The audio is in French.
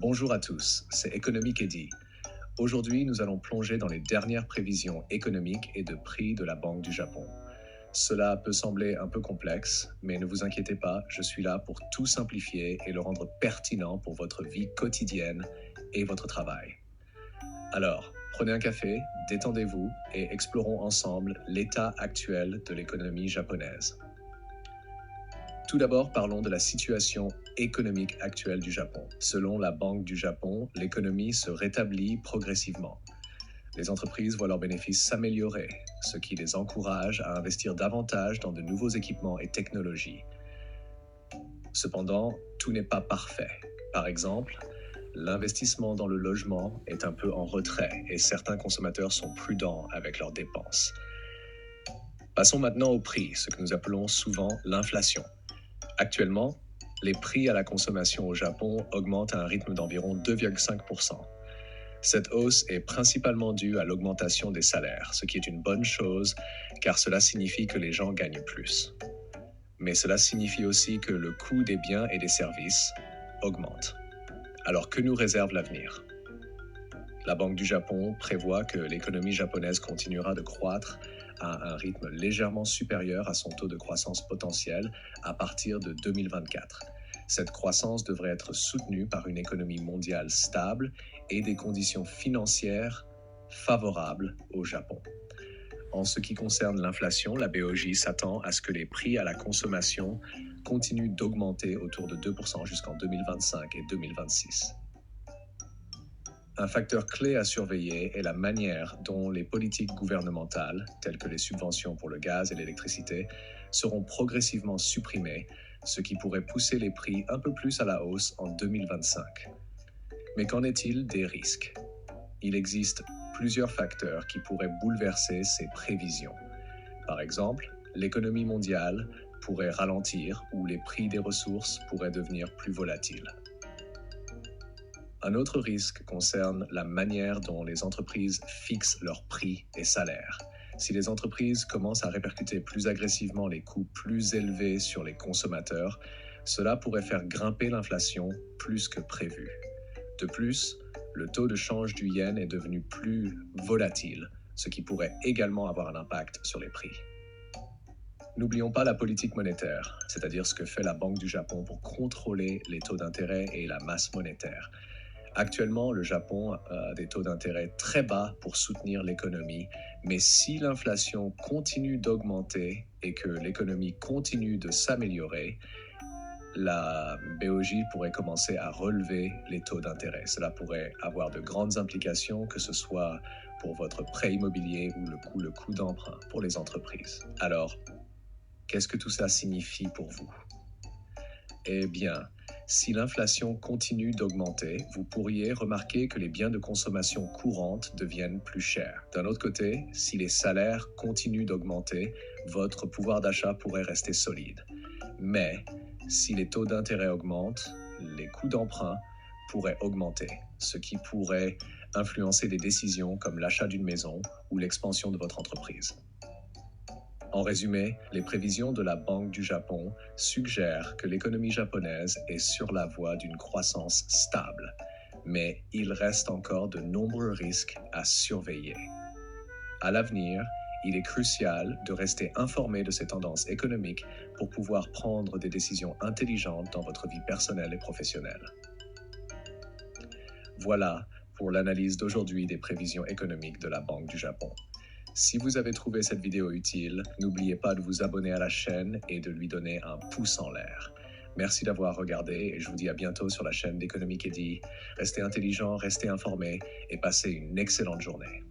Bonjour à tous, c'est Économique Eddy. Aujourd'hui, nous allons plonger dans les dernières prévisions économiques et de prix de la Banque du Japon. Cela peut sembler un peu complexe, mais ne vous inquiétez pas, je suis là pour tout simplifier et le rendre pertinent pour votre vie quotidienne et votre travail. Alors, prenez un café, détendez-vous et explorons ensemble l'état actuel de l'économie japonaise. Tout d'abord, parlons de la situation économique actuelle du Japon. Selon la Banque du Japon, l'économie se rétablit progressivement. Les entreprises voient leurs bénéfices s'améliorer, ce qui les encourage à investir davantage dans de nouveaux équipements et technologies. Cependant, tout n'est pas parfait. Par exemple, l'investissement dans le logement est un peu en retrait et certains consommateurs sont prudents avec leurs dépenses. Passons maintenant au prix, ce que nous appelons souvent l'inflation. Actuellement, les prix à la consommation au Japon augmentent à un rythme d'environ 2,5%. Cette hausse est principalement due à l'augmentation des salaires, ce qui est une bonne chose car cela signifie que les gens gagnent plus. Mais cela signifie aussi que le coût des biens et des services augmente. Alors que nous réserve l'avenir ? La Banque du Japon prévoit que l'économie japonaise continuera de croître à un rythme légèrement supérieur à son taux de croissance potentiel à partir de 2024. Cette croissance devrait être soutenue par une économie mondiale stable et des conditions financières favorables au Japon. En ce qui concerne l'inflation, la BOJ s'attend à ce que les prix à la consommation continuent d'augmenter autour de 2% jusqu'en 2025 et 2026. Un facteur clé à surveiller est la manière dont les politiques gouvernementales, telles que les subventions pour le gaz et l'électricité, seront progressivement supprimées, ce qui pourrait pousser les prix un peu plus à la hausse en 2025. Mais qu'en est-il des risques ? Il existe plusieurs facteurs qui pourraient bouleverser ces prévisions. Par exemple, l'économie mondiale pourrait ralentir ou les prix des ressources pourraient devenir plus volatiles. Un autre risque concerne la manière dont les entreprises fixent leurs prix et salaires. Si les entreprises commencent à répercuter plus agressivement les coûts plus élevés sur les consommateurs, cela pourrait faire grimper l'inflation plus que prévu. De plus, le taux de change du yen est devenu plus volatile, ce qui pourrait également avoir un impact sur les prix. N'oublions pas la politique monétaire, c'est-à-dire ce que fait la Banque du Japon pour contrôler les taux d'intérêt et la masse monétaire. Actuellement, le Japon a des taux d'intérêt très bas pour soutenir l'économie, mais si l'inflation continue d'augmenter et que l'économie continue de s'améliorer, la BOJ pourrait commencer à relever les taux d'intérêt. Cela pourrait avoir de grandes implications, que ce soit pour votre prêt immobilier ou le coût d'emprunt pour les entreprises. Alors, qu'est-ce que tout ça signifie pour vous ? Eh bien, si l'inflation continue d'augmenter, vous pourriez remarquer que les biens de consommation courante deviennent plus chers. D'un autre côté, si les salaires continuent d'augmenter, votre pouvoir d'achat pourrait rester solide. Mais si les taux d'intérêt augmentent, les coûts d'emprunt pourraient augmenter, ce qui pourrait influencer des décisions comme l'achat d'une maison ou l'expansion de votre entreprise. En résumé, les prévisions de la Banque du Japon suggèrent que l'économie japonaise est sur la voie d'une croissance stable, mais il reste encore de nombreux risques à surveiller. À l'avenir, il est crucial de rester informé de ces tendances économiques pour pouvoir prendre des décisions intelligentes dans votre vie personnelle et professionnelle. Voilà pour l'analyse d'aujourd'hui des prévisions économiques de la Banque du Japon. Si vous avez trouvé cette vidéo utile, n'oubliez pas de vous abonner à la chaîne et de lui donner un pouce en l'air. Merci d'avoir regardé et je vous dis à bientôt sur la chaîne d'Économique Eddy. Restez intelligents, restez informés et passez une excellente journée.